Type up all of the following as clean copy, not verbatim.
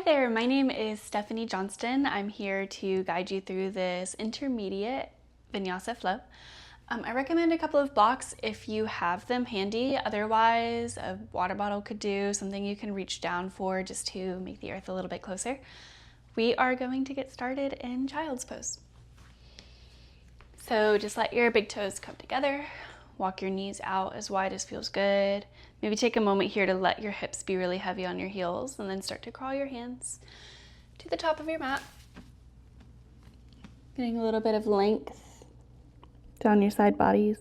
there, my name is Stephanie Johnston. I'm here to guide you through this intermediate Vinyasa flow. I recommend a couple of blocks if you have them handy. Otherwise, a water bottle could do, something you can reach down for just to make the earth a little bit closer. We are going to get started in child's pose. So just let your big toes come together. Walk your knees out as wide as feels good. Maybe take a moment here to let your hips be really heavy on your heels, and then start to crawl your hands to the top of your mat. Getting a little bit of length down your side bodies.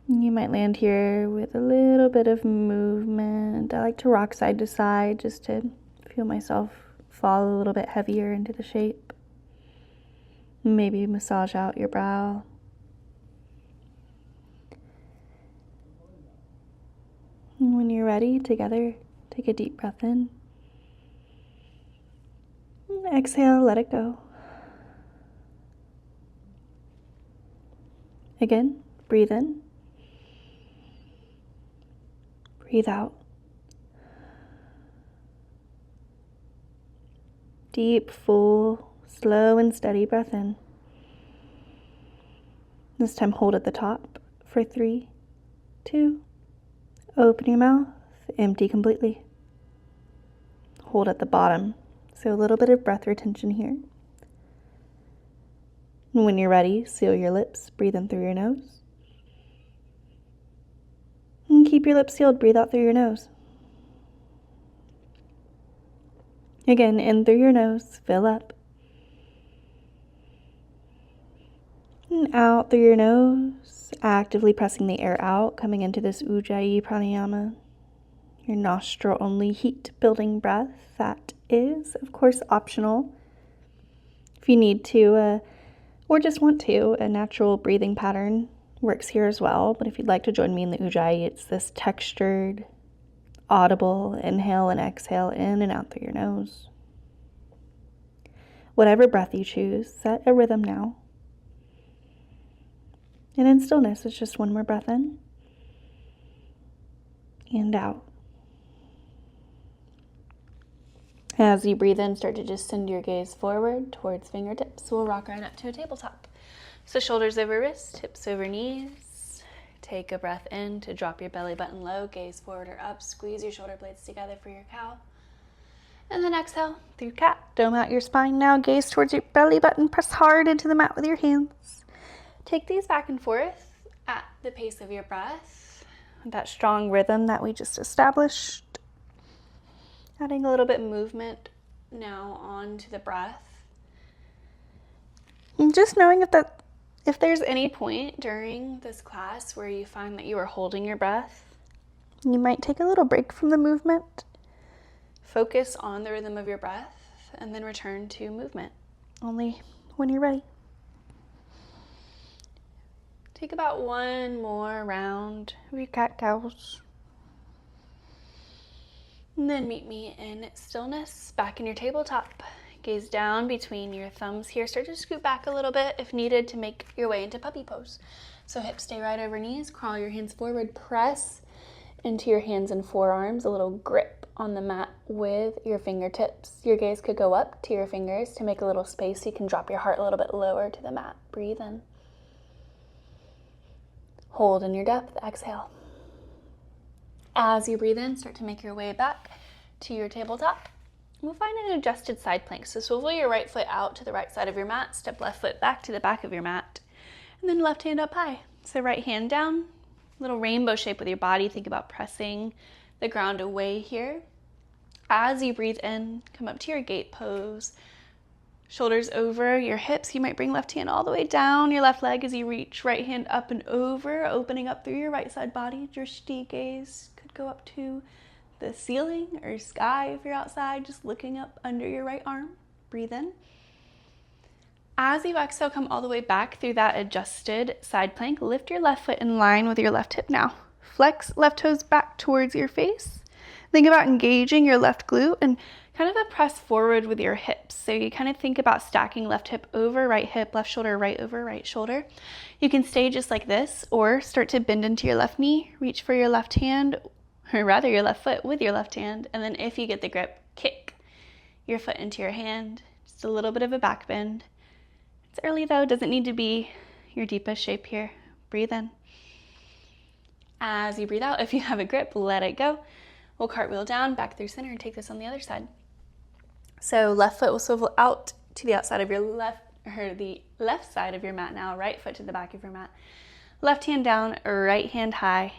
You might land here with a little bit of movement. I like to rock side to side just to feel myself fall a little bit heavier into the shape. Maybe massage out your brow. And when you're ready, together, take a deep breath in. And exhale, let it go. Again, breathe in. Breathe out. Deep, full, slow and steady breath in. This time hold at the top for 3, 2, open your mouth, empty completely. Hold at the bottom, so a little bit of breath retention here. And when you're ready, seal your lips, breathe in through your nose. And keep your lips sealed, breathe out through your nose. Again, in through your nose, fill up. And out through your nose, actively pressing the air out, coming into this Ujjayi pranayama. Your nostril only heat building breath. That is, of course, optional. If you need to, or just want to, a natural breathing pattern works here as well. But if you'd like to join me in the Ujjayi, it's this textured, audible inhale and exhale in and out through your nose. Whatever breath you choose, set a rhythm now. And in stillness, it's just one more breath in and out. As you breathe in, start to just send your gaze forward towards fingertips. We'll rock right up to a tabletop. So shoulders over wrists, hips over knees. Take a breath in to drop your belly button low, gaze forward or up. Squeeze your shoulder blades together for your cow. And then exhale through cat. Dome out your spine now, gaze towards your belly button. Press hard into the mat with your hands. Take these back and forth at the pace of your breath, that strong rhythm that we just established. Adding a little bit of movement now onto the breath. And just knowing if there's any point during this class where you find that you are holding your breath, you might take a little break from the movement. Focus on the rhythm of your breath and then return to movement, only when you're ready. Take about one more round of your cat-cows. And then meet me in stillness, back in your tabletop. Gaze down between your thumbs here. Start to scoot back a little bit if needed to make your way into puppy pose. So hips stay right over knees, crawl your hands forward, press into your hands and forearms, a little grip on the mat with your fingertips. Your gaze could go up to your fingers to make a little space so you can drop your heart a little bit lower to the mat. Breathe in. Hold in your depth, exhale. As you breathe in, start to make your way back to your tabletop. We'll find an adjusted side plank. So swivel your right foot out to the right side of your mat, step left foot back to the back of your mat, and then left hand up high. So right hand down, little rainbow shape with your body. Think about pressing the ground away here. As you breathe in, come up to your gate pose. Shoulders over your hips. You might bring left hand all the way down your left leg as you reach right hand up and over, opening up through your right side body. Drishti gaze could go up to the ceiling or sky if you're outside, just looking up under your right arm. Breathe in. As you exhale, come all the way back through that adjusted side plank. Lift your left foot in line with your left hip now. Flex left toes back towards your face. Think about engaging your left glute and kind of a press forward with your hips. So you kind of think about stacking left hip over right hip, left shoulder right over right shoulder. You can stay just like this or start to bend into your left knee, reach for your left hand or rather your left foot with your left hand. And then if you get the grip, kick your foot into your hand. Just a little bit of a back bend. It's early though, doesn't need to be your deepest shape here. Breathe in. As you breathe out, if you have a grip, let it go. We'll cartwheel down, back through center, and take this on the other side. So left foot will swivel out to the outside of your the left side of your mat now, right foot to the back of your mat. Left hand down, right hand high.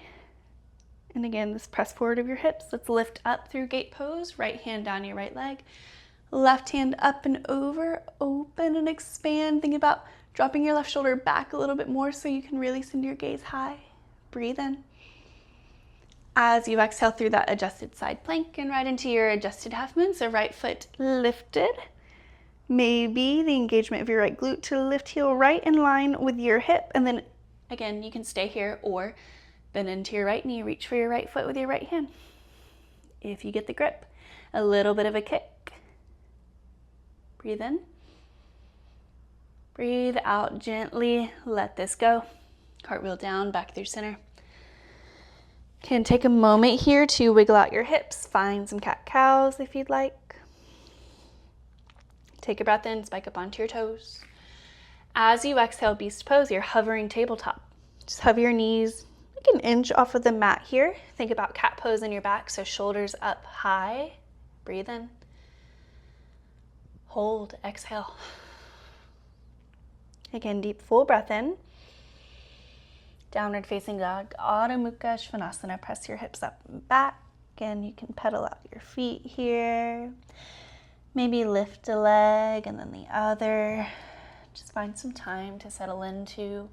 And again, this press forward of your hips. Let's lift up through gate pose, right hand down your right leg. Left hand up and over, open and expand. Think about dropping your left shoulder back a little bit more so you can really send your gaze high. Breathe in. As you exhale through that adjusted side plank and right into your adjusted half moon, so right foot lifted. Maybe the engagement of your right glute to lift heel right in line with your hip. And then again, you can stay here or bend into your right knee, reach for your right foot with your right hand. If you get the grip, a little bit of a kick. Breathe in. Breathe out gently, let this go. Cartwheel down, back through center. Can take a moment here to wiggle out your hips, find some cat-cows if you'd like. Take a breath in, spike up onto your toes. As you exhale, beast pose, you're hovering tabletop. Just hover your knees like an inch off of the mat here. Think about cat pose in your back, so shoulders up high. Breathe in. Hold, exhale. Again, deep full breath in. Downward facing dog, Adho Mukha Svanasana. Press your hips up and back, and you can pedal out your feet here. Maybe lift a leg and then the other. Just find some time to settle into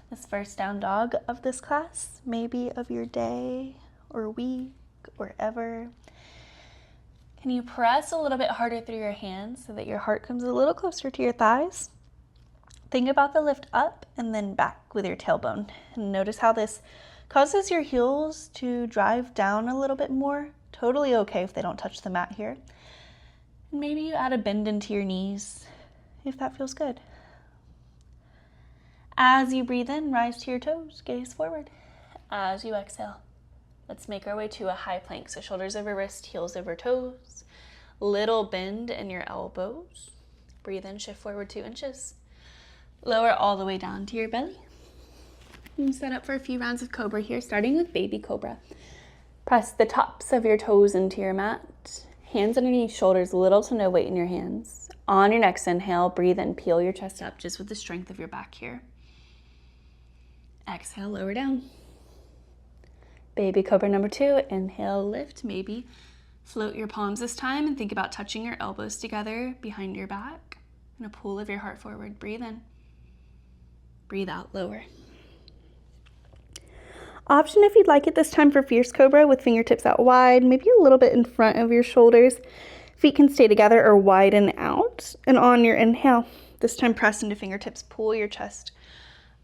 this first down dog of this class, maybe of your day or week or ever. Can you press a little bit harder through your hands so that your heart comes a little closer to your thighs? Think about the lift up and then back with your tailbone. And notice how this causes your heels to drive down a little bit more. Totally okay if they don't touch the mat here. And maybe you add a bend into your knees if that feels good. As you breathe in, rise to your toes, gaze forward. As you exhale, let's make our way to a high plank. So shoulders over wrist, heels over toes. Little bend in your elbows. Breathe in, shift forward 2 inches. Lower all the way down to your belly. And set up for a few rounds of cobra here, starting with baby cobra. Press the tops of your toes into your mat. Hands underneath shoulders, little to no weight in your hands. On your next inhale, breathe in, peel your chest up just with the strength of your back here. Exhale, lower down. Baby cobra number 2, inhale, lift, maybe float your palms this time and think about touching your elbows together behind your back and a pull of your heart forward. Breathe in. Breathe out, lower. Option if you'd like it this time for fierce cobra with fingertips out wide, maybe a little bit in front of your shoulders. Feet can stay together or widen out. And on your inhale, this time press into fingertips, pull your chest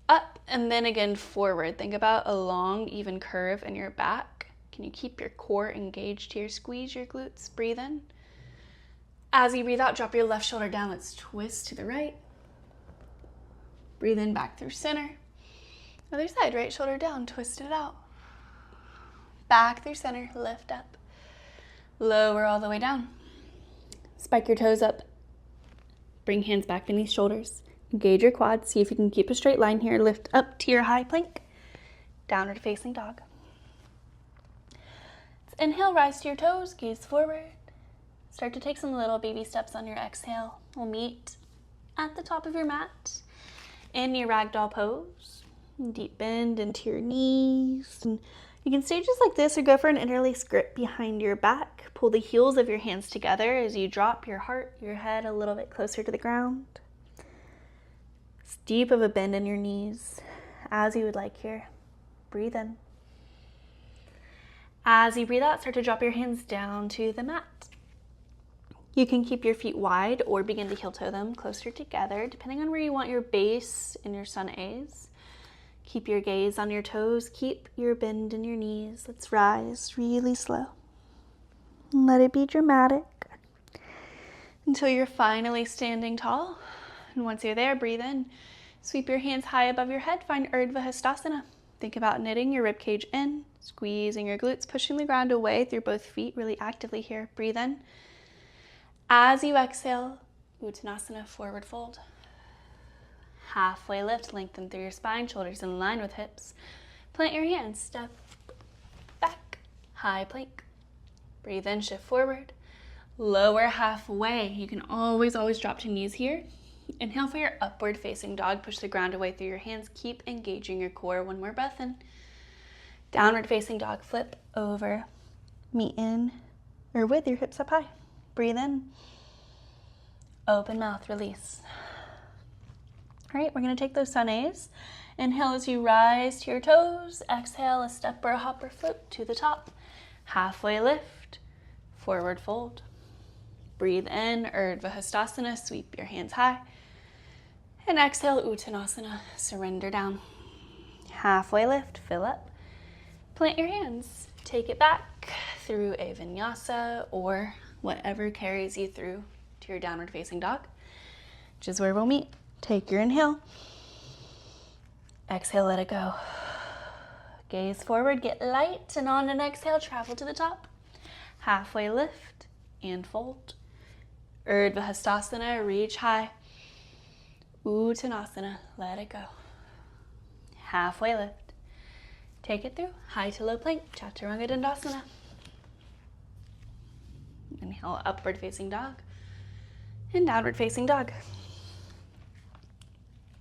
up and then again forward. Think about a long, even curve in your back. Can you keep your core engaged here? Squeeze your glutes, breathe in. As you breathe out, drop your left shoulder down. Let's twist to the right. Breathe in, back through center. Other side, right shoulder down, twist it out. Back through center, lift up. Lower all the way down. Spike your toes up. Bring hands back beneath shoulders. Engage your quads. See if you can keep a straight line here. Lift up to your high plank. Downward facing dog. Let's inhale, rise to your toes, gaze forward. Start to take some little baby steps on your exhale. We'll meet at the top of your mat in your ragdoll pose. Deep bend into your knees. And you can stay just like this or go for an interlace grip behind your back. Pull the heels of your hands together as you drop your heart, your head a little bit closer to the ground. As deep of a bend in your knees as you would like here. Breathe in. As you breathe out, start to drop your hands down to the mat. You can keep your feet wide or begin to heel toe them closer together, depending on where you want your base in your sun A's. Keep your gaze on your toes. Keep your bend in your knees. Let's rise really slow. Let it be dramatic until you're finally standing tall. And once you're there, breathe in. Sweep your hands high above your head. Find Urdhva Hastasana. Think about knitting your rib cage in, squeezing your glutes, pushing the ground away through both feet really actively here. Breathe in. As you exhale, Uttanasana, forward fold. Halfway lift, lengthen through your spine, shoulders in line with hips. Plant your hands, step back, high plank. Breathe in, shift forward. Lower halfway. You can always drop to knees here. Inhale for your upward facing dog. Push the ground away through your hands. Keep engaging your core. One more breath in. Downward facing dog. Flip over. Meet in or with your hips up high. Breathe in. Open mouth. Release. All right, we're going to take those sun A's. Inhale as you rise to your toes. Exhale, a step or a hop or float to the top. Halfway lift. Forward fold. Breathe in, Urdhva Hastasana, sweep your hands high. And exhale, Uttanasana, surrender down. Halfway lift, fill up. Plant your hands. Take it back through a Vinyasa or whatever carries you through to your downward facing dog, which is where we'll meet. Take your inhale. Exhale, let it go. Gaze forward, get light, and on an exhale, travel to the top. Halfway lift and fold. Urdhva Hastasana, reach high. Uttanasana, let it go. Halfway lift. Take it through, high to low plank, Chaturanga Dandasana. Inhale, upward facing dog and downward facing dog.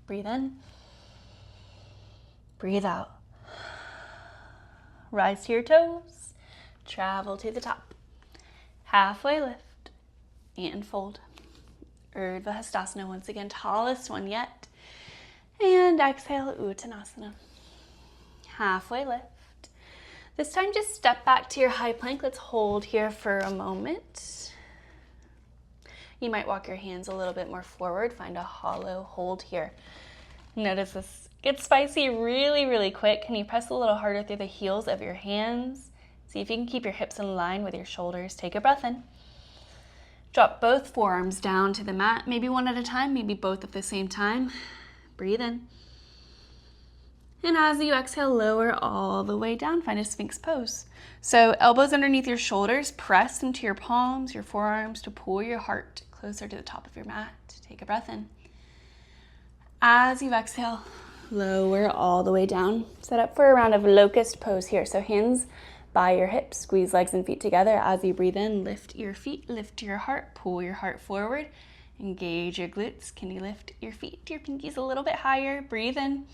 Breathe in. Breathe out. Rise to your toes. Travel to the top. Halfway lift and fold. Urdhva Hastasana, once again, tallest one yet. And exhale, Uttanasana. Halfway lift. This time just step back to your high plank. Let's hold here for a moment. You might walk your hands a little bit more forward. Find a hollow hold here. Notice this gets spicy really, really quick. Can you press a little harder through the heels of your hands? See if you can keep your hips in line with your shoulders. Take a breath in. Drop both forearms down to the mat, maybe one at a time, maybe both at the same time. Breathe in. And as you exhale, lower all the way down. Find a Sphinx pose. So elbows underneath your shoulders, press into your palms, your forearms to pull your heart closer to the top of your mat. Take a breath in. As you exhale, lower all the way down. Set up for a round of locust pose here. So hands by your hips, squeeze legs and feet together. As you breathe in, lift your feet, lift your heart, pull your heart forward, engage your glutes. Can you lift your feet, your pinkies a little bit higher? Breathe in.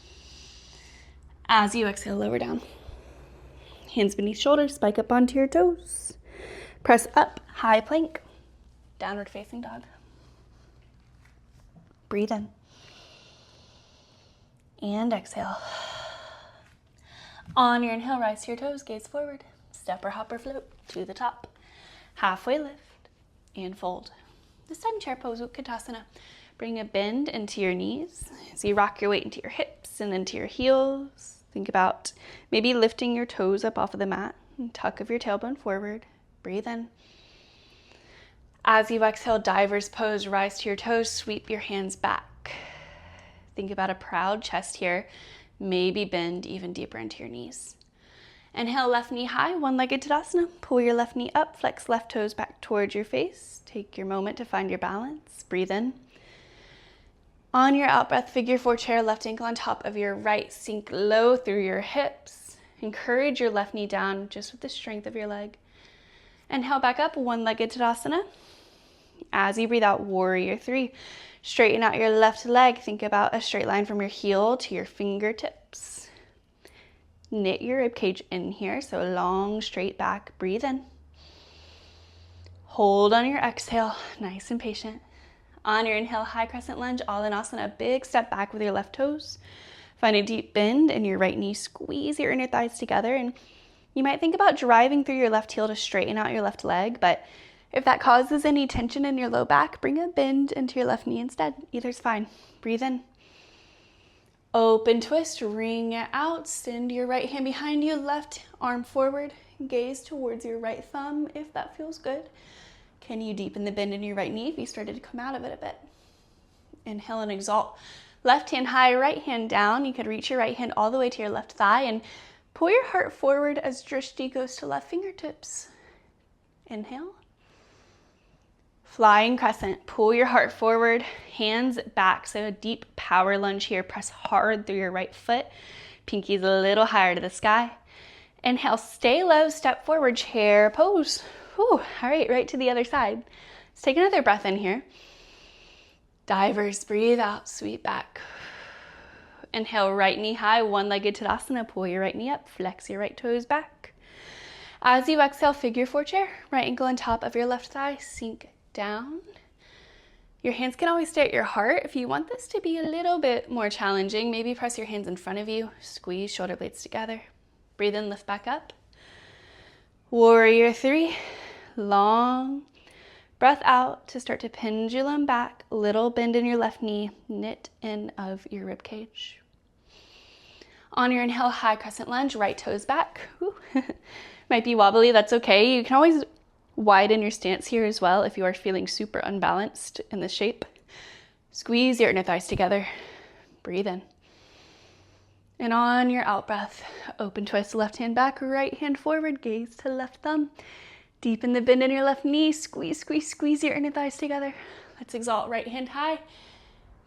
As you exhale, lower down. Hands beneath shoulders, spike up onto your toes. Press up, high plank, downward facing dog. Breathe in. And exhale. On your inhale, rise to your toes, gaze forward. Step or hop or float to the top. Halfway lift and fold. This time, chair pose, Utkatasana. Bring a bend into your knees. So you rock your weight into your hips and into your heels. Think about maybe lifting your toes up off of the mat and tuck of your tailbone forward. Breathe in. As you exhale, diver's pose, rise to your toes, sweep your hands back. Think about a proud chest here. Maybe bend even deeper into your knees. Inhale, left knee high, one-legged Tadasana. Pull your left knee up, flex left toes back towards your face. Take your moment to find your balance. Breathe in. On your out breath, figure four chair, left ankle on top of your right. Sink low through your hips. Encourage your left knee down just with the strength of your leg. Inhale back up, one-legged Tadasana. As you breathe out, warrior three. Straighten out your left leg. Think about a straight line from your heel to your fingertips. Knit your rib cage in here, so long, straight back. Breathe in. Hold on your exhale, nice and patient. On your inhale, high crescent lunge, all in asana, big step back with your left toes. Find a deep bend in your right knee, squeeze your inner thighs together, and you might think about driving through your left heel to straighten out your left leg, but if that causes any tension in your low back, bring a bend into your left knee instead. Either's fine. Breathe in. Open twist, wring it out, send your right hand behind you, left arm forward, gaze towards your right thumb if that feels good. Can you deepen the bend in your right knee if you started to come out of it a bit? Inhale and exalt. Left hand high, right hand down. You could reach your right hand all the way to your left thigh and pull your heart forward as drishti goes to left fingertips. Inhale. Flying crescent. Pull your heart forward, hands back. So a deep power lunge here. Press hard through your right foot. Pinkies a little higher to the sky. Inhale, stay low, step forward, chair pose. Whew. All right to the other side. Let's take another breath in here. Divers, breathe out, sweep back. Inhale, right knee high, one-legged Tadasana. Pull your right knee up, flex your right toes back. As you exhale, figure four chair. Right ankle on top of your left thigh, sink down. Your hands can always stay at your heart. If you want this to be a little bit more challenging, maybe press your hands in front of you, squeeze shoulder blades together. Breathe in, lift back up. Warrior three, long breath out to start to pendulum back, little bend in your left knee, knit in of your rib cage. On your inhale, high crescent lunge, right toes back. Might be wobbly, that's okay. You can always widen your stance here as well if you are feeling super unbalanced in this shape. Squeeze your inner thighs together. Breathe in. And on your out breath, open twist, left hand back, right hand forward, gaze to left thumb. Deepen the bend in your left knee, squeeze, squeeze, squeeze your inner thighs together. Let's exalt, right hand high,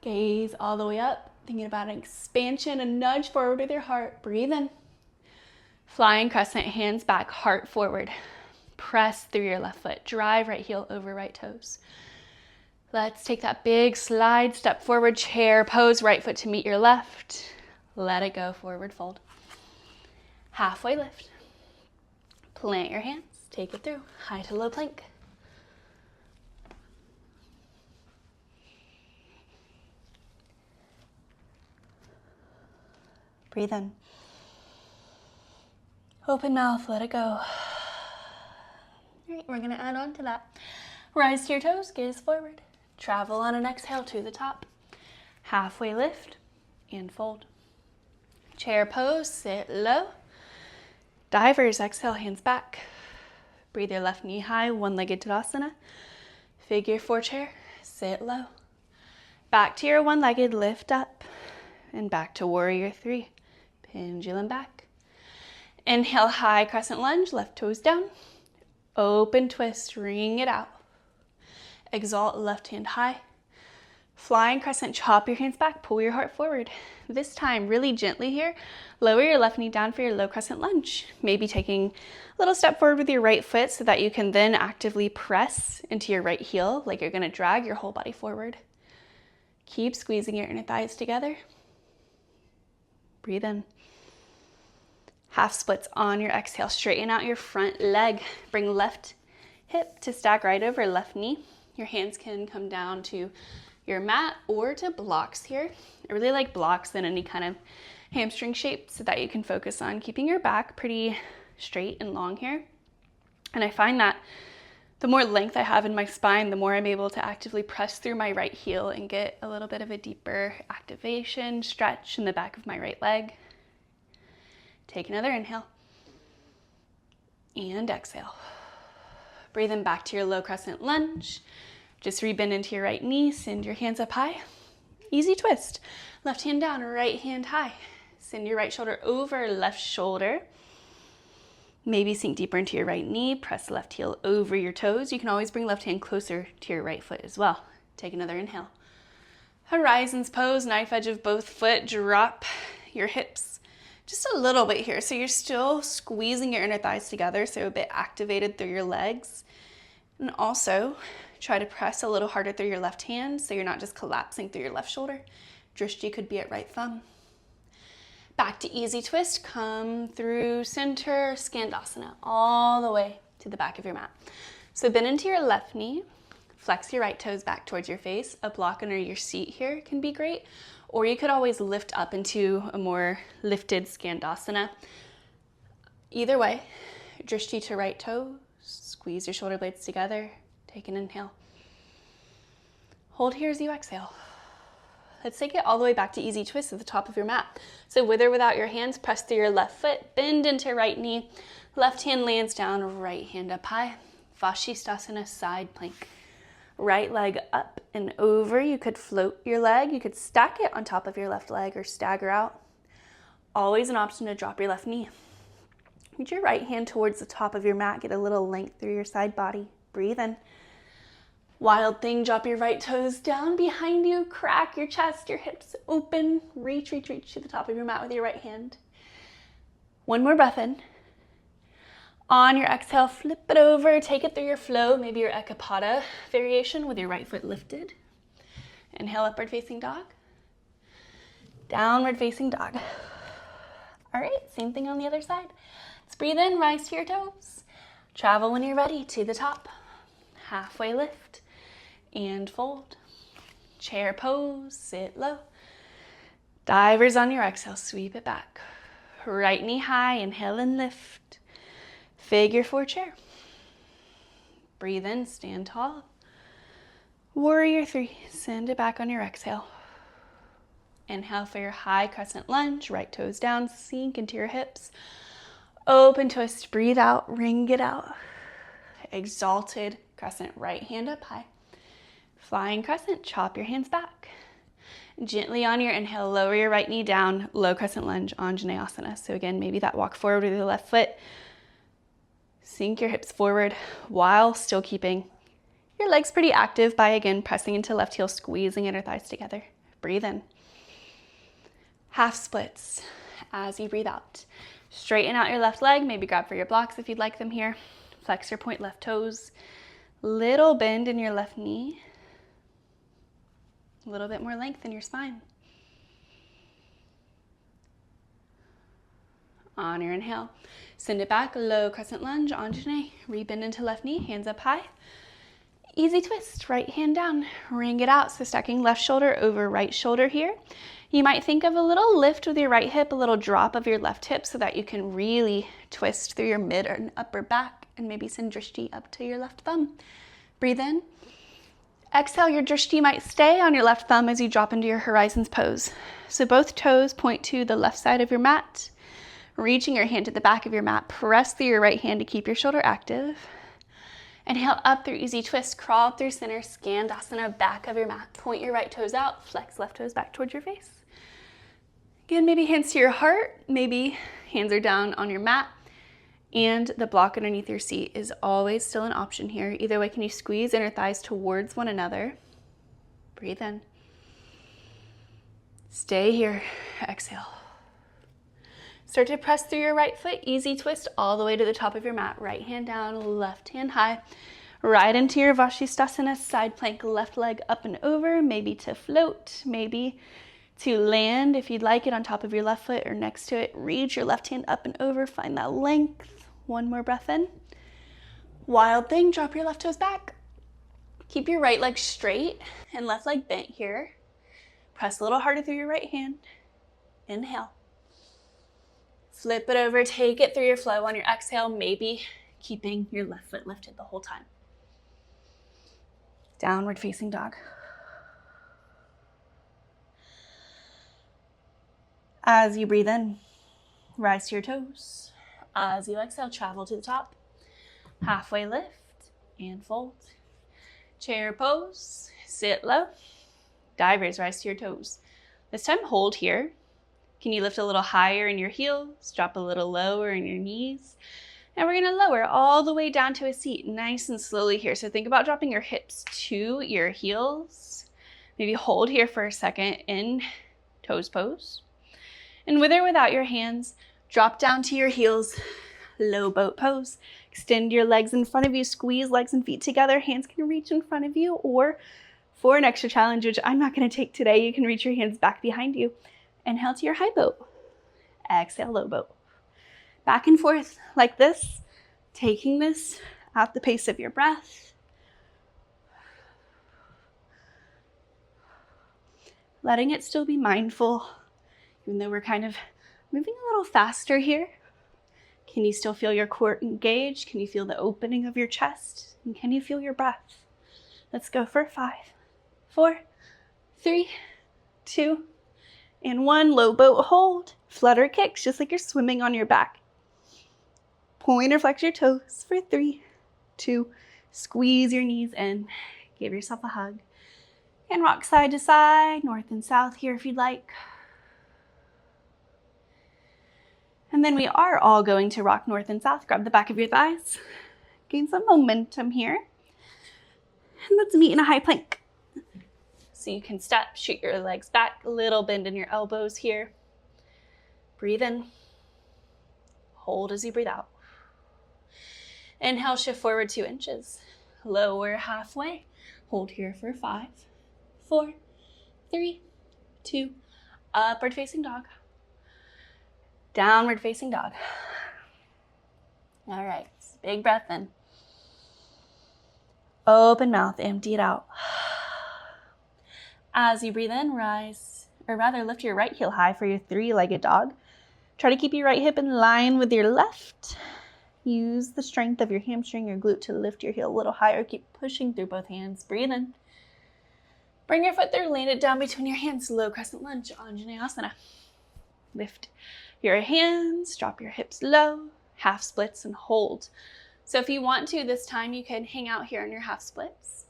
gaze all the way up. Thinking about an expansion, a nudge forward with your heart. Breathe in. Flying crescent, hands back, heart forward. Press through your left foot, drive right heel over right toes. Let's take that big slide, step forward, chair pose, right foot to meet your left. Let it go, forward fold. Halfway lift. Plant your hands. Take it through, high to low plank. Breathe in. Open mouth, let it go. All right, we're gonna add on to that. Rise to your toes, gaze forward. Travel on an exhale to the top. Halfway lift and fold. Chair pose, sit low. Divers, exhale, hands back. Breathe your left knee high, one-legged Tadasana. Figure four chair, sit low. Back to your one-legged, lift up. And back to warrior three. Pendulum back. Inhale, high crescent lunge, left toes down. Open twist, wring it out. Exalt, left hand high. Flying crescent, chop your hands back, pull your heart forward. This time, really gently here, lower your left knee down for your low crescent lunge. Maybe taking a little step forward with your right foot so that you can then actively press into your right heel, like you're gonna drag your whole body forward. Keep squeezing your inner thighs together. Breathe in. Half splits on your exhale. Straighten out your front leg. Bring left hip to stack right over left knee. Your hands can come down to your mat or to blocks here. I really like blocks in any kind of hamstring shape so that you can focus on keeping your back pretty straight and long here. And I find that the more length I have in my spine, the more I'm able to actively press through my right heel and get a little bit of a deeper activation, stretch in the back of my right leg. Take another inhale and exhale. Breathe in back to your low crescent lunge. Just rebend into your right knee, send your hands up high. Easy twist. Left hand down, right hand high. Send your right shoulder over left shoulder. Maybe sink deeper into your right knee, press left heel over your toes. You can always bring left hand closer to your right foot as well. Take another inhale. Horizons pose, knife edge of both foot, drop your hips just a little bit here. So you're still squeezing your inner thighs together, so a bit activated through your legs. And also try to press a little harder through your left hand so you're not just collapsing through your left shoulder. Drishti could be at right thumb. Back to easy twist, come through center, Skandasana, all the way to the back of your mat. So bend into your left knee, flex your right toes back towards your face. A block under your seat here can be great, or you could always lift up into a more lifted Skandasana. Either way, Drishti to right toes, squeeze your shoulder blades together, take an inhale. Hold here as you exhale. Let's take it all the way back to easy twist at the top of your mat. So with or without your hands, press through your left foot, bend into right knee, left hand lands down, right hand up high. Vashisthasana, side plank. Right leg up and over. You could float your leg. You could stack it on top of your left leg or stagger out. Always an option to drop your left knee. Reach your right hand towards the top of your mat. Get a little length through your side body. Breathe in. Wild thing, drop your right toes down behind you. Crack your chest, your hips open. Reach to the top of your mat with your right hand. One more breath in. On your exhale, flip it over. Take it through your flow. Maybe your Ekapada variation with your right foot lifted. Inhale, upward facing dog. Downward facing dog. All right, same thing on the other side. Let's breathe in, rise to your toes. Travel when you're ready to the top. Halfway lift and fold. Chair pose, sit low. Divers on your exhale, sweep it back. Right knee high, inhale and lift. Figure 4 chair. Breathe in, stand tall. Warrior 3, send it back on your exhale. Inhale for your high crescent lunge, right toes down, sink into your hips. Open twist, breathe out, ring it out. Exalted crescent, right hand up high. Flying crescent, chop your hands back. Gently on your inhale, lower your right knee down, low crescent lunge, Anjaneyasana. So again, maybe that walk forward with your left foot. Sink your hips forward while still keeping your legs pretty active by, again, pressing into left heel, squeezing inner thighs together. Breathe in. Half splits as you breathe out. Straighten out your left leg, maybe grab for your blocks if you'd like them here. Flex your point left toes. Little bend in your left knee. A little bit more length in your spine. On your inhale, send it back, low crescent lunge, Anjane. Rebend into left knee, hands up high. Easy twist, right hand down, ring it out. So stacking left shoulder over right shoulder here. You might think of a little lift with your right hip, a little drop of your left hip so that you can really twist through your mid or upper back and maybe send drishti up to your left thumb. Breathe in. Exhale, your drishti might stay on your left thumb as you drop into your horizons pose. So both toes point to the left side of your mat. Reaching your hand to the back of your mat, press through your right hand to keep your shoulder active. Inhale up through easy twist, crawl through center, Skandasana, back of your mat. Point your right toes out, flex left toes back towards your face. Again, maybe hands to your heart, maybe hands are down on your mat, and the block underneath your seat is always still an option here. Either way, can you squeeze inner thighs towards one another? Breathe in. Stay here, exhale. Start to press through your right foot, easy twist all the way to the top of your mat. Right hand down, left hand high. Right into your Vashisthasana, side plank, left leg up and over, maybe to float, maybe to land if you'd like it on top of your left foot or next to it. Reach your left hand up and over, find that length. One more breath in. Wild thing, drop your left toes back. Keep your right leg straight and left leg bent here. Press a little harder through your right hand. Inhale. Flip it over, take it through your flow on your exhale, maybe keeping your left foot lifted the whole time. Downward facing dog. As you breathe in, rise to your toes. As you exhale, travel to the top. Halfway lift and fold. Chair pose, sit low. Divers, rise to your toes. This time hold here. Can you lift a little higher in your heels, drop a little lower in your knees? And we're gonna lower all the way down to a seat, nice and slowly here. So think about dropping your hips to your heels. Maybe hold here for a second in toes pose. And with or without your hands, drop down to your heels, low boat pose. Extend your legs in front of you, squeeze legs and feet together. Hands can reach in front of you, or for an extra challenge, which I'm not gonna take today, you can reach your hands back behind you. Inhale to your high boat. Exhale, low boat. Back and forth like this, taking this at the pace of your breath. Letting it still be mindful, even though we're kind of moving a little faster here. Can you still feel your core engaged? Can you feel the opening of your chest? And can you feel your breath? Let's go for 5, 4, 3, 2, and 1. Low boat hold. Flutter kicks, just like you're swimming on your back. Point or flex your toes for 3, 2. Squeeze your knees in. Give yourself a hug. And rock side to side, north and south here if you'd like. And then we are all going to rock north and south. Grab the back of your thighs. Gain some momentum here. And let's meet in a high plank. So you can step, shoot your legs back, a little bend in your elbows here. Breathe in. Hold as you breathe out. Inhale, shift forward 2 inches. Lower halfway. Hold here for 5, 4, 3, 2. Upward facing dog. Downward facing dog. All right, big breath in. Open mouth, empty it out. As you breathe in, rise, or rather lift your right heel high for your 3-legged dog. Try to keep your right hip in line with your left. Use the strength of your hamstring or glute to lift your heel a little higher. Keep pushing through both hands. Breathe in. Bring your foot through, land it down between your hands. Low crescent lunge, Anjaneyasana. Lift your hands, drop your hips low, half splits and hold. So if you want to, this time you can hang out here in your half splits.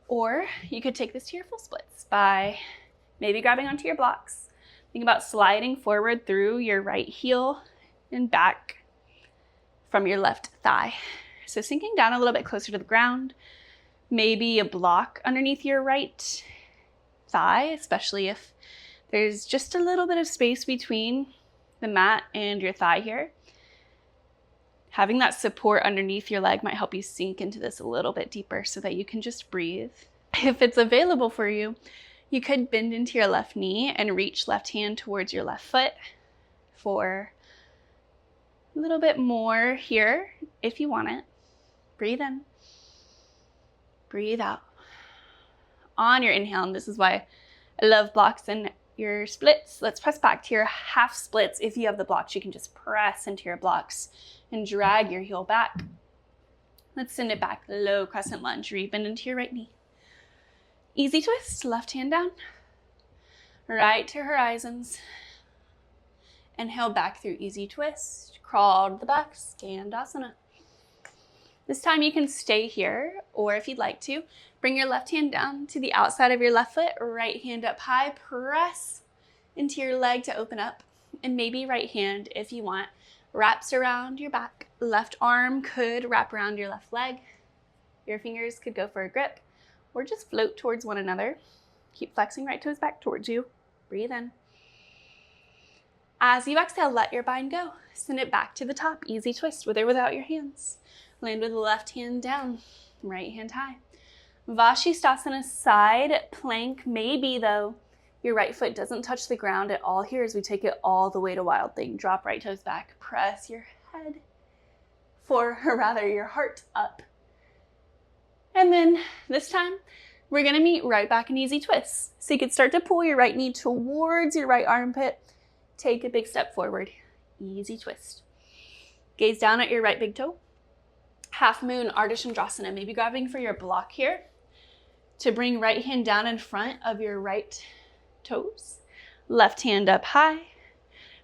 Or you could take this to your full splits by maybe grabbing onto your blocks. Think about sliding forward through your right heel and back from your left thigh. So sinking down a little bit closer to the ground, maybe a block underneath your right thigh, especially if there's just a little bit of space between the mat and your thigh here. Having that support underneath your leg might help you sink into this a little bit deeper so that you can just breathe. If it's available for you, you could bend into your left knee and reach left hand towards your left foot for a little bit more here if you want it. Breathe in. Breathe out. On your inhale, and this is why I love blocks and your splits. Let's press back to your half splits. If you have the blocks, you can just press into your blocks and drag your heel back. Let's send it back. Low crescent lunge. Rebend into your right knee. Easy twist. Left hand down. Right to horizons. Inhale back through easy twist. Crawl to the back. Skandasana. This time you can stay here, or if you'd like to, bring your left hand down to the outside of your left foot, right hand up high, press into your leg to open up, and maybe right hand, if you want, wraps around your back. Left arm could wrap around your left leg. Your fingers could go for a grip, or just float towards one another. Keep flexing right toes back towards you. Breathe in. As you exhale, let your bind go. Send it back to the top. Easy twist with or without your hands. Land with the left hand down, right hand high. Vashisthasana side plank. Maybe though, your right foot doesn't touch the ground at all here as we take it all the way to wild thing. Drop right toes back. Press your head or rather your heart up. And then this time, we're gonna meet right back in easy twists. So you could start to pull your right knee towards your right armpit. Take a big step forward. Easy twist. Gaze down at your right big toe. Half moon Ardha Chandrasana, maybe grabbing for your block here to bring right hand down in front of your right toes. Left hand up high.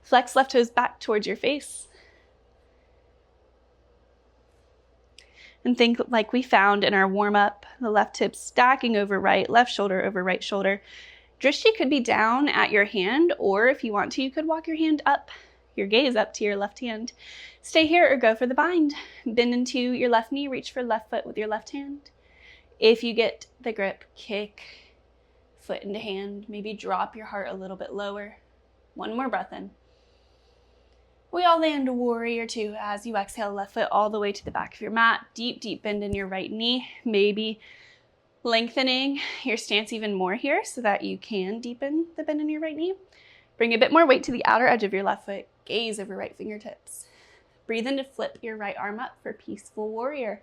Flex left toes back towards your face. And think like we found in our warm up, the left hip stacking over right, left shoulder over right shoulder. Drishti could be down at your hand, or if you want to, you could walk your hand up, your gaze up to your left hand. Stay here or go for the bind. Bend into your left knee, reach for left foot with your left hand. If you get the grip, kick foot into hand, maybe drop your heart a little bit lower. One more breath in. We all land warrior two as you exhale, left foot all the way to the back of your mat. Deep, deep bend in your right knee, maybe lengthening your stance even more here so that you can deepen the bend in your right knee. Bring a bit more weight to the outer edge of your left foot. Gaze over right fingertips. Breathe in to flip your right arm up for peaceful warrior.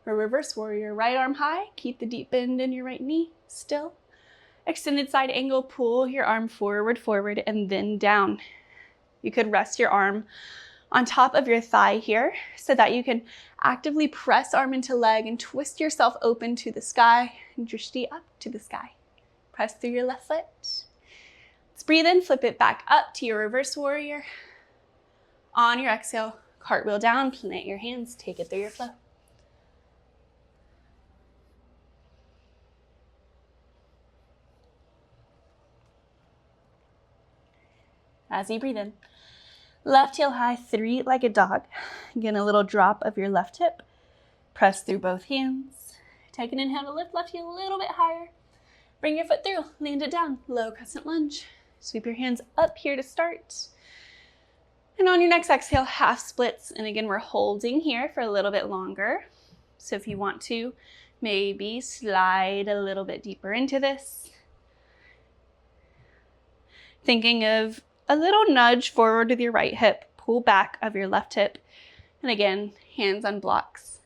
For reverse warrior, right arm high. Keep the deep bend in your right knee still. Extended side angle, pull your arm forward, forward, and then down. You could rest your arm on top of your thigh here so that you can actively press arm into leg and twist yourself open to the sky. Drishti up to the sky. Press through your left foot. Let's breathe in, flip it back up to your reverse warrior. On your exhale, cartwheel down, plant your hands, take it through your flow. As you breathe in, left heel high, three-legged dog. Again, a little drop of your left hip. Press through both hands. Take an inhale to lift left heel a little bit higher. Bring your foot through, land it down, low crescent lunge. Sweep your hands up here to start. And on your next exhale, half splits. And again, we're holding here for a little bit longer. So if you want to, maybe slide a little bit deeper into this. Thinking of a little nudge forward with your right hip, pull back of your left hip. And again, hands on blocks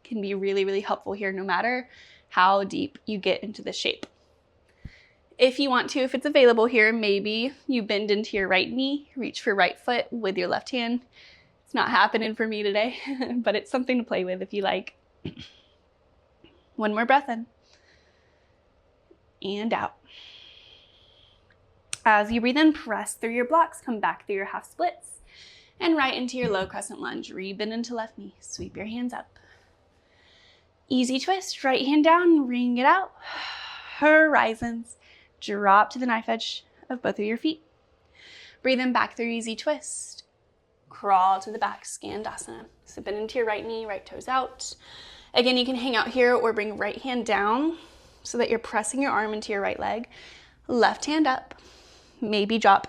can be really, really helpful here no matter how deep you get into the shape. If you want to, if it's available here, maybe you bend into your right knee, reach for right foot with your left hand. It's not happening for me today, but it's something to play with if you like. One more breath in and out. As you breathe in, press through your blocks, come back through your half splits and right into your low crescent lunge. Rebend into left knee, sweep your hands up. Easy twist, right hand down, wring it out. Horizons. Drop to the knife edge of both of your feet. Breathe in back through easy twist. Crawl to the back, Skandasana. So bend into your right knee, right toes out. Again, you can hang out here or bring right hand down so that you're pressing your arm into your right leg. Left hand up. Maybe drop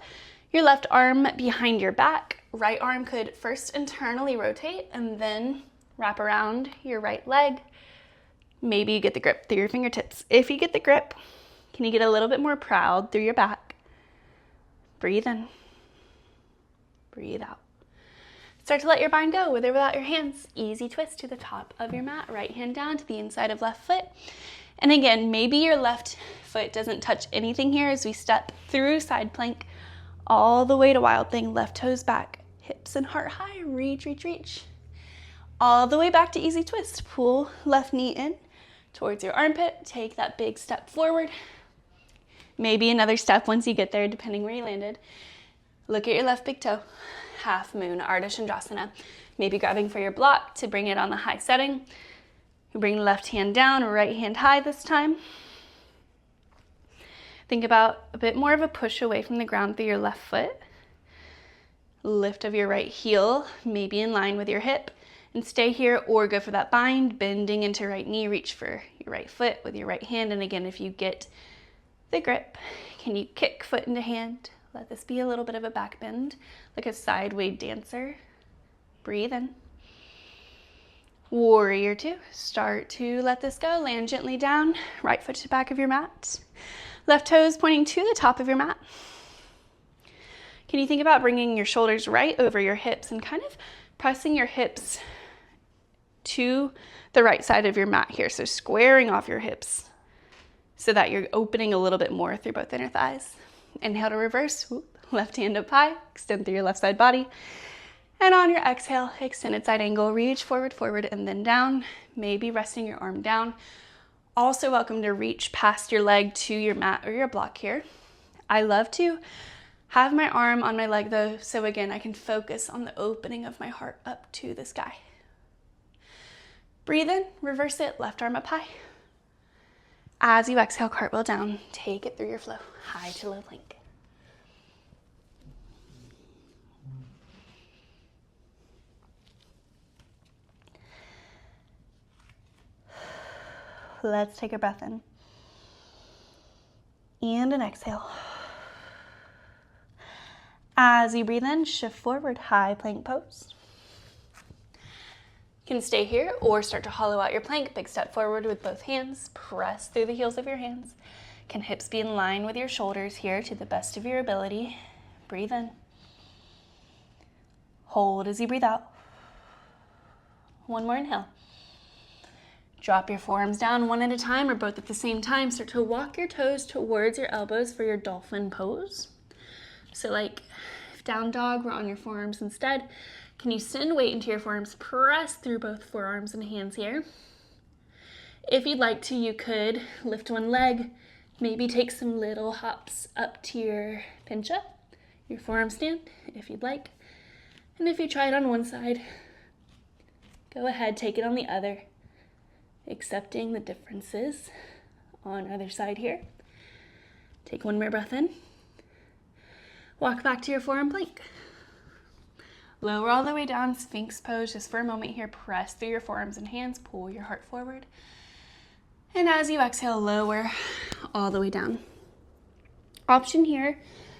your left arm behind your back. Right arm could first internally rotate and then wrap around your right leg. Maybe you get the grip through your fingertips. If you get the grip, can you get a little bit more proud through your back? Breathe in. Breathe out. Start to let your bind go with or without your hands. Easy twist to the top of your mat. Right hand down to the inside of left foot. And again, maybe your left foot doesn't touch anything here as we step through side plank all the way to wild thing. Left toes back, hips and heart high. Reach, reach, reach. All the way back to easy twist. Pull left knee in towards your armpit. Take that big step forward. Maybe another step once you get there, depending where you landed. Look at your left big toe. Half moon, Ardha Chandrasana. Maybe grabbing for your block to bring it on the high setting. You bring left hand down, right hand high this time. Think about a bit more of a push away from the ground through your left foot. Lift of your right heel, maybe in line with your hip. And stay here or go for that bind, bending into right knee. Reach for your right foot with your right hand. And again, if you get the grip, can you kick foot into hand? Let this be a little bit of a back bend, like a sideways dancer. Breathe in. Warrior two. Start to let this go. Land gently down. Right foot to the back of your mat. Left toes pointing to the top of your mat. Can you think about bringing your shoulders right over your hips and kind of pressing your hips to the right side of your mat here? So squaring off your hips so that you're opening a little bit more through both inner thighs. Inhale to reverse. Left hand up high. Extend through your left side body. And on your exhale, extended side angle, reach forward, forward, and then down. Maybe resting your arm down. Also welcome to reach past your leg to your mat or your block here. I love to have my arm on my leg though, so again, I can focus on the opening of my heart up to the sky. Breathe in, reverse it, left arm up high. As you exhale, cartwheel down, take it through your flow, high to low plank. Let's take a breath in. And an exhale. As you breathe in, shift forward, high plank pose. You can stay here or start to hollow out your plank. Big step forward with both hands. Press through the heels of your hands. Can hips be in line with your shoulders here to the best of your ability? Breathe in. Hold as you breathe out. One more inhale. Drop your forearms down one at a time or both at the same time. Start to walk your toes towards your elbows for your dolphin pose. So like if down dog, we're on your forearms instead. Can you send weight into your forearms? Press through both forearms and hands here. If you'd like to, you could lift one leg, maybe take some little hops up to your pincha, your forearm stand, if you'd like. And if you try it on one side, go ahead, take it on the other. Accepting the differences on either side here. Take one more breath in. Walk back to your forearm plank. Lower all the way down, Sphinx pose, just for a moment here. Press through your forearms and hands, pull your heart forward. And as you exhale, lower all the way down. Option here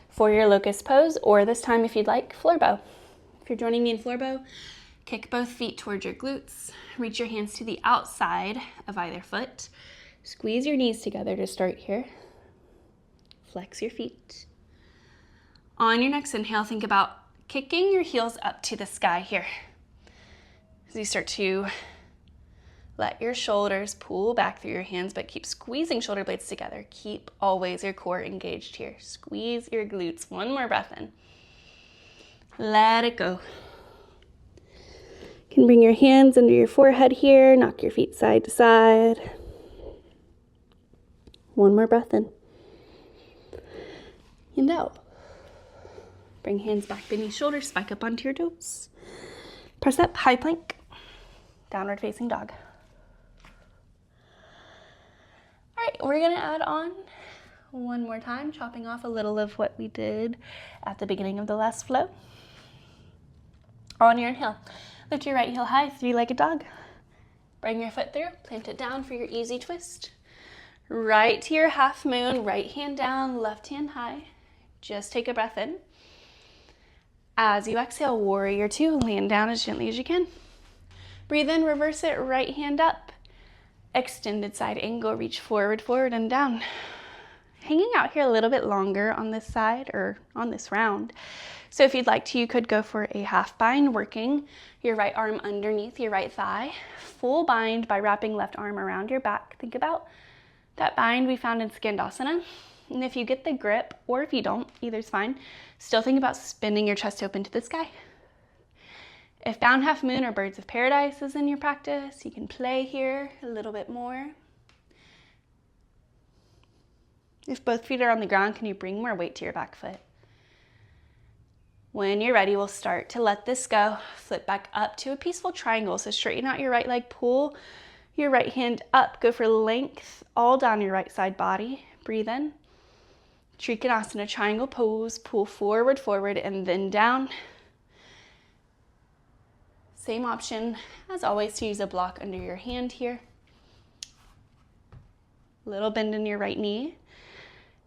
for your locust pose, or this time if you'd like, floor bow. If you're joining me in floor bow, kick both feet towards your glutes. Reach your hands to the outside of either foot. Squeeze your knees together to start here. Flex your feet. On your next inhale, think about kicking your heels up to the sky here. As you start to let your shoulders pull back through your hands, but keep squeezing shoulder blades together. Keep always your core engaged here. Squeeze your glutes. One more breath in. Let it go. You can bring your hands under your forehead here. Knock your feet side to side. One more breath in. And out. Bring hands back beneath shoulders, spike up onto your toes. Press up, high plank, downward facing dog. All right, we're gonna add on one more time, chopping off a little of what we did at the beginning of the last flow. On your inhale, lift your right heel high, three-legged dog. Bring your foot through, plant it down for your easy twist. Right to your half moon, right hand down, left hand high. Just take a breath in. As you exhale, warrior two, land down as gently as you can. Breathe in, reverse it, right hand up. Extended side angle, reach forward, forward, and down. Hanging out here a little bit longer on this side or on this round. So if you'd like to, you could go for a half bind, working your right arm underneath your right thigh. Full bind by wrapping left arm around your back. Think about that bind we found in Skandasana. And if you get the grip, or if you don't, either's fine, still think about spinning your chest open to the sky. If down half moon or birds of paradise is in your practice, you can play here a little bit more. If both feet are on the ground, can you bring more weight to your back foot? When you're ready, we'll start to let this go. Flip back up to a peaceful triangle. So straighten out your right leg, pull your right hand up, go for length all down your right side body. Breathe in. Trikonasana, triangle pose, pull forward, forward, and then down. Same option as always to use a block under your hand here. Little bend in your right knee.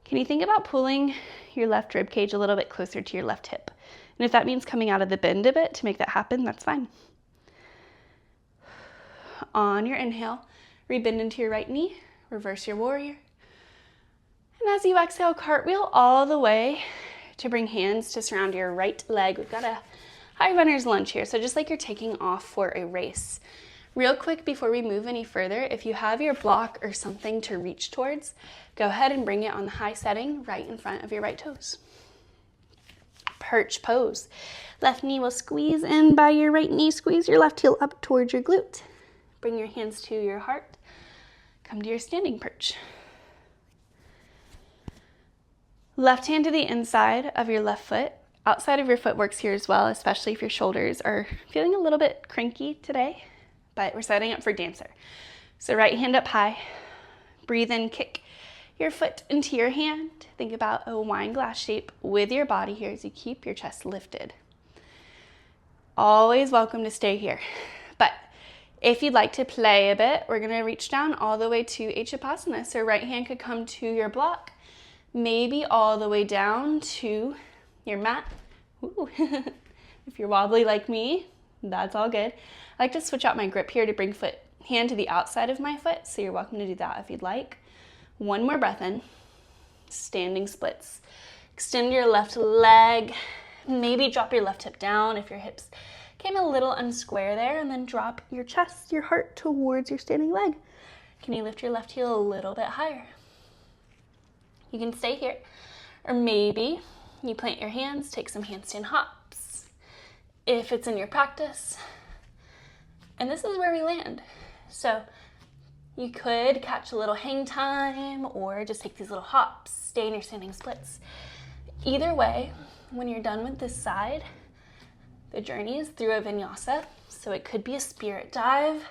Can you think about pulling your left rib cage a little bit closer to your left hip? And if that means coming out of the bend a bit to make that happen, that's fine. On your inhale, rebend into your right knee, reverse your warrior. And as you exhale, cartwheel all the way to bring hands to surround your right leg. We've got a high runner's lunge here, so just like you're taking off for a race. Real quick before we move any further, if you have your block or something to reach towards, go ahead and bring it on the high setting right in front of your right toes. Perch pose. Left knee will squeeze in by your right knee. Squeeze your left heel up towards your glute. Bring your hands to your heart. Come to your standing perch. Left hand to the inside of your left foot. Outside of your foot works here as well, especially if your shoulders are feeling a little bit cranky today, but we're setting up for dancer. So right hand up high. Breathe in, kick your foot into your hand. Think about a wine glass shape with your body here as you keep your chest lifted. Always welcome to stay here. But if you'd like to play a bit, we're gonna reach down all the way to Echapasana. So right hand could come to your block, maybe all the way down to your mat. Ooh. If you're wobbly like me, that's all good. I like to switch out my grip here to bring hand to the outside of my foot, so you're welcome to do that if you'd like. One more breath in. Standing splits. Extend your left leg. Maybe drop your left hip down if your hips came a little unsquare there, and then drop your chest, your heart towards your standing leg. Can you lift your left heel a little bit higher? You can stay here, or maybe you plant your hands, take some handstand hops if it's in your practice. And this is where we land. So you could catch a little hang time or just take these little hops, stay in your standing splits. Either way, when you're done with this side, the journey is through a vinyasa. So it could be a spirit dive,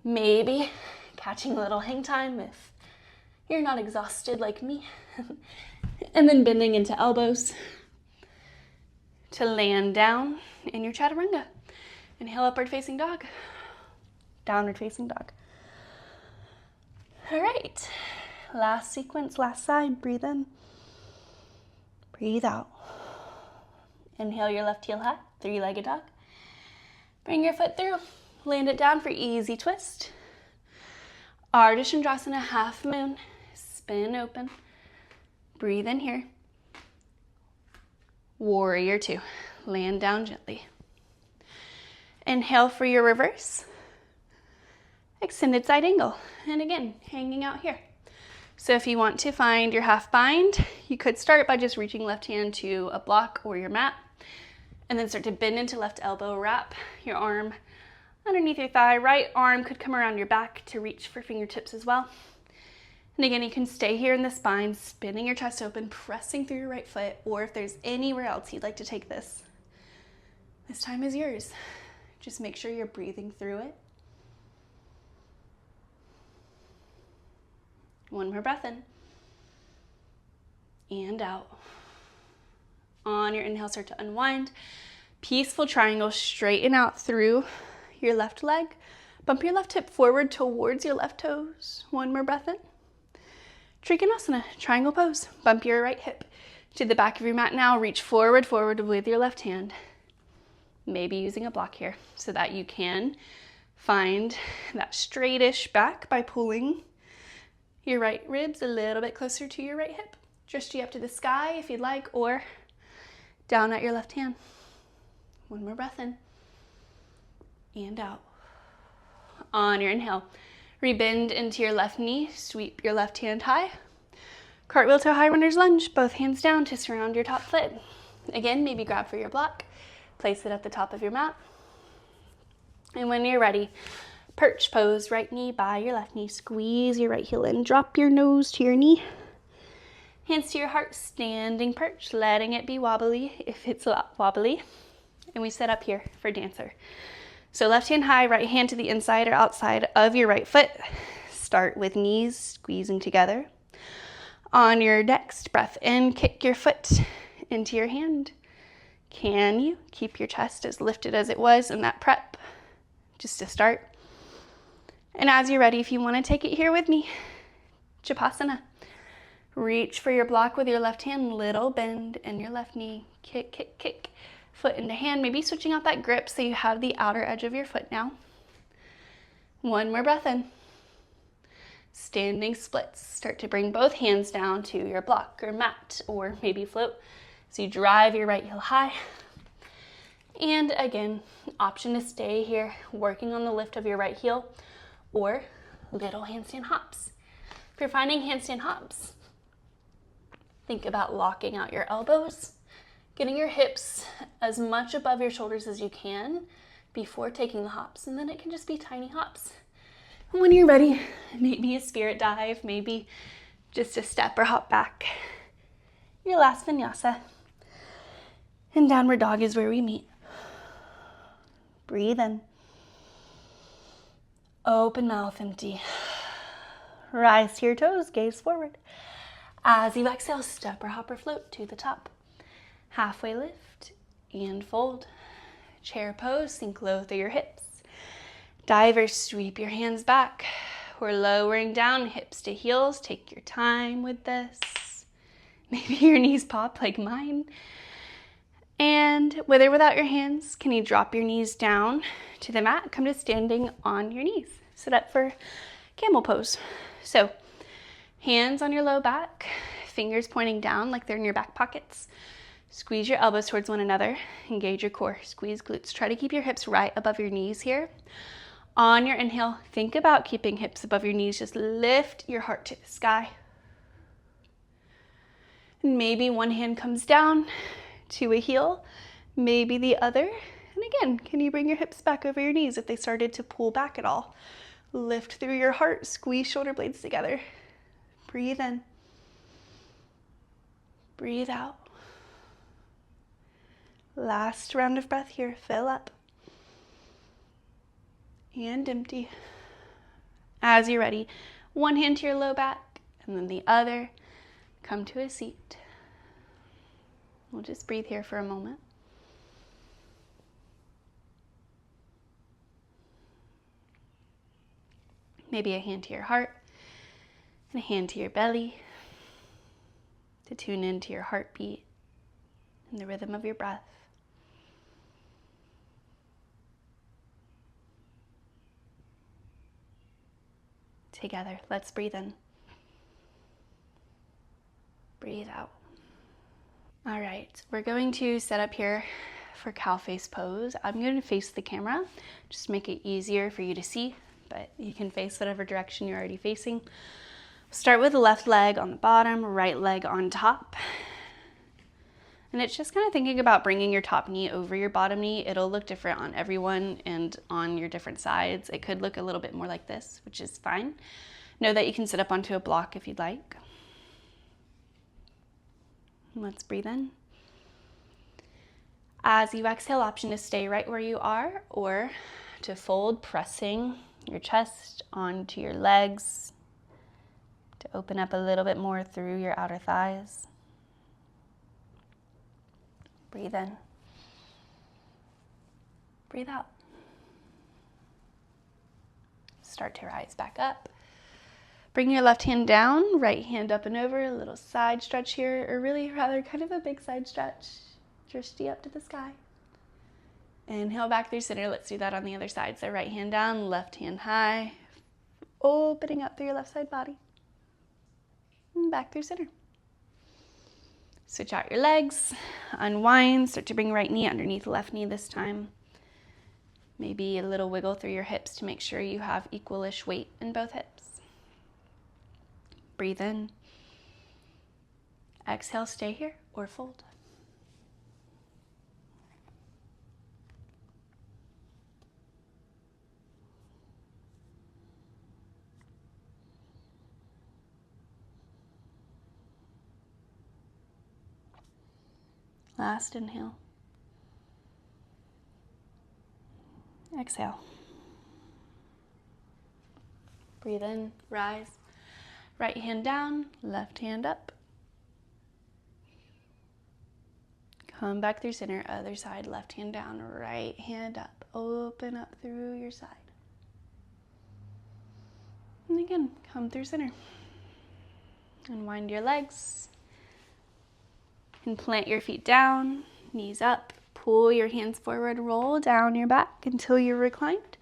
maybe catching a little hang time if you're not exhausted like me. And then bending into elbows, to land down in your chaturanga. Inhale, upward facing dog. Downward facing dog. All right, last sequence, last side. Breathe in, breathe out. Inhale your left heel high, three-legged dog. Bring your foot through, land it down for easy twist. Ardha Chandrasana, half moon, spin open. Breathe in here. Warrior two, land down gently. Inhale for your reverse. Extended side angle, and again, hanging out here. So if you want to find your half bind, you could start by just reaching left hand to a block or your mat, and then start to bend into left elbow, wrap your arm underneath your thigh. Right arm could come around your back to reach for fingertips as well. And again, you can stay here in the spine, spinning your chest open, pressing through your right foot, or if there's anywhere else you'd like to take this, this time is yours. Just make sure you're breathing through it. One more breath in and out. On your inhale, start to unwind. Peaceful triangle, straighten out through your left leg. Bump your left hip forward towards your left toes. One more breath in. Trikonasana, triangle pose. Bump your right hip to the back of your mat now. Reach forward with your left hand. Maybe using a block here so that you can find that straightish back by pulling your right ribs a little bit closer to your right hip. Drishti up to the sky if you'd like, or down at your left hand. One more breath in and out. On your inhale, rebend into your left knee, sweep your left hand high. Cartwheel to high runner's lunge, both hands down to surround your top foot. Again, maybe grab for your block, place it at the top of your mat. And when you're ready, perch pose, right knee by your left knee, squeeze your right heel in, drop your nose to your knee. Hands to your heart, standing perch, letting it be wobbly if it's a lot wobbly. And we set up here for dancer. So left hand high, right hand to the inside or outside of your right foot. Start with knees squeezing together. On your next breath in, kick your foot into your hand. Can you keep your chest as lifted as it was in that prep? Just to start. And as you're ready, if you want to take it here with me, Chapasana. Reach for your block with your left hand, little bend in your left knee. Kick, kick, kick. Foot into hand, maybe switching out that grip so you have the outer edge of your foot now. One more breath in. Standing splits. Start to bring both hands down to your block or mat, or maybe float. So you drive your right heel high. And again, option to stay here, working on the lift of your right heel, or little handstand hops. If you're finding handstand hops, think about locking out your elbows, getting your hips as much above your shoulders as you can before taking the hops, and then it can just be tiny hops. And when you're ready, maybe a spirit dive, maybe just a step or hop back. Your last vinyasa. And downward dog is where we meet. Breathe in. Open mouth, empty. Rise to your toes, gaze forward. As you exhale, step or hop or float to the top. Halfway lift and fold. Chair pose, sink low through your hips. Diver, sweep your hands back. We're lowering down, hips to heels. Take your time with this. Maybe your knees pop like mine. And with or without your hands, can you drop your knees down to the mat? Come to standing on your knees. Sit up for camel pose. So hands on your low back, fingers pointing down like they're in your back pockets. Squeeze your elbows towards one another. Engage your core. Squeeze glutes. Try to keep your hips right above your knees here. On your inhale, think about keeping hips above your knees. Just lift your heart to the sky. And maybe one hand comes down to a heel, maybe the other. And again, can you bring your hips back over your knees if they started to pull back at all? Lift through your heart. Squeeze shoulder blades together. Breathe in. Breathe out. Last round of breath here. Fill up. And empty. As you're ready, one hand to your low back and then the other. Come to a seat. We'll just breathe here for a moment. Maybe a hand to your heart and a hand to your belly to tune into your heartbeat and the rhythm of your breath. Together, let's breathe in. Breathe out. All right, we're going to set up here for cow face pose. I'm going to face the camera, just to make it easier for you to see, but you can face whatever direction you're already facing. Start with the left leg on the bottom, right leg on top. And it's just kind of thinking about bringing your top knee over your bottom knee. It'll look different on everyone and on your different sides. It could look a little bit more like this, which is fine. Know that you can sit up onto a block if you'd like. Let's breathe in. As you exhale, option to stay right where you are or to fold, pressing your chest onto your legs to open up a little bit more through your outer thighs. Breathe in. Breathe out. Start to rise back up. Bring your left hand down, right hand up and over, a little side stretch here, or really rather kind of a big side stretch. Drishti up to the sky. Inhale back through center. Let's do that on the other side. So right hand down, left hand high, opening up through your left side body. And back through center. Switch out your legs, unwind, start to bring right knee underneath left knee this time. Maybe a little wiggle through your hips to make sure you have equal-ish weight in both hips. Breathe in. Exhale, stay here or fold. Last inhale. Exhale. Breathe in, rise. Right hand down, left hand up. Come back through center, other side, left hand down, right hand up. Open up through your side. And again, come through center. Unwind your legs. And plant your feet down, knees up. Pull your hands forward, roll down your back until you're reclined.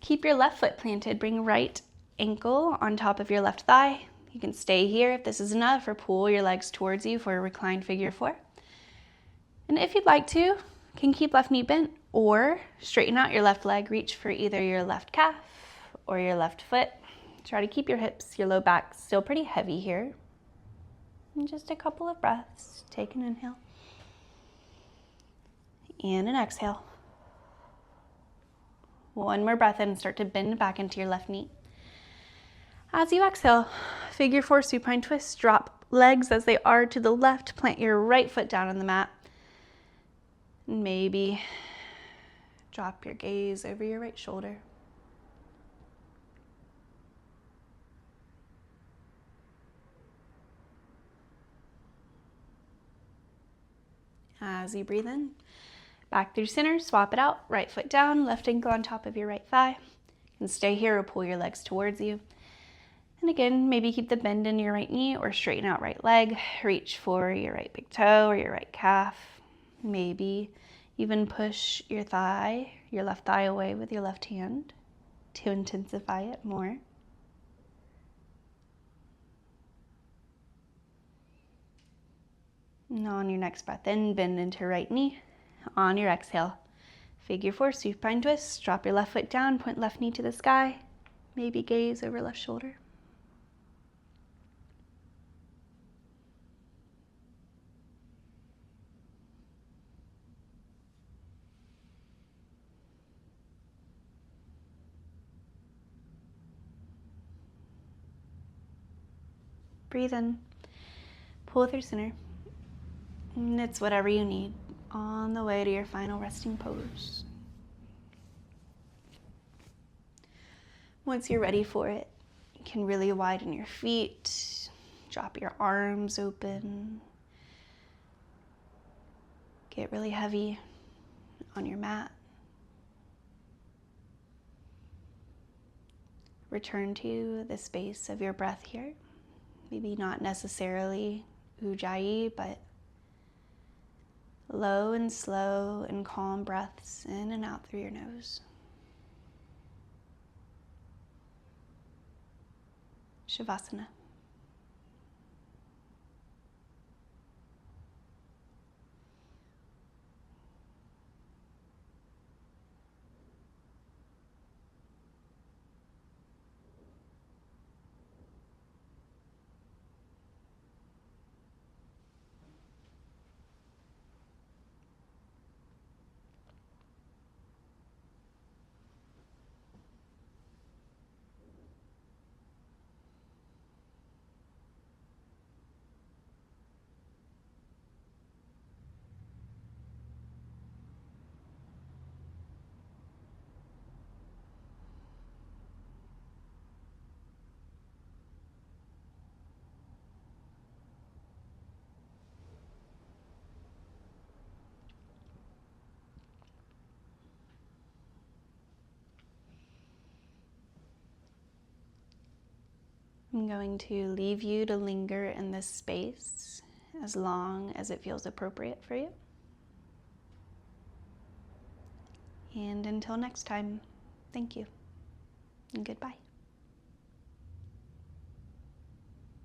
Keep your left foot planted. Bring right ankle on top of your left thigh. You can stay here if this is enough, or pull your legs towards you for a reclined figure four. And if you'd like to, you can keep left knee bent or straighten out your left leg. Reach for either your left calf or your left foot. Try to keep your hips, your low back still pretty heavy here. And just a couple of breaths. Take an inhale and an exhale. One more breath in and start to bend back into your left knee. As you exhale, figure four supine twist. Drop legs as they are to the left. Plant your right foot down on the mat. Maybe drop your gaze over your right shoulder. As you breathe in, back through center, swap it out. Right foot down, left ankle on top of your right thigh. You can stay here or pull your legs towards you. And again, maybe keep the bend in your right knee or straighten out right leg. Reach for your right big toe or your right calf. Maybe even push your thigh, your left thigh away with your left hand to intensify it more. And on your next breath in, bend into right knee. On your exhale, figure four, supine twist. Drop your left foot down, point left knee to the sky. Maybe gaze over left shoulder. Breathe in, pull through center. And it's whatever you need on the way to your final resting pose. Once you're ready for it, you can really widen your feet, drop your arms open, get really heavy on your mat. return to the space of your breath here. Maybe not necessarily ujjayi, but low and slow and calm breaths in and out through your nose. Shavasana. I'm going to leave you to linger in this space as long as it feels appropriate for you. And until next time, thank you and goodbye.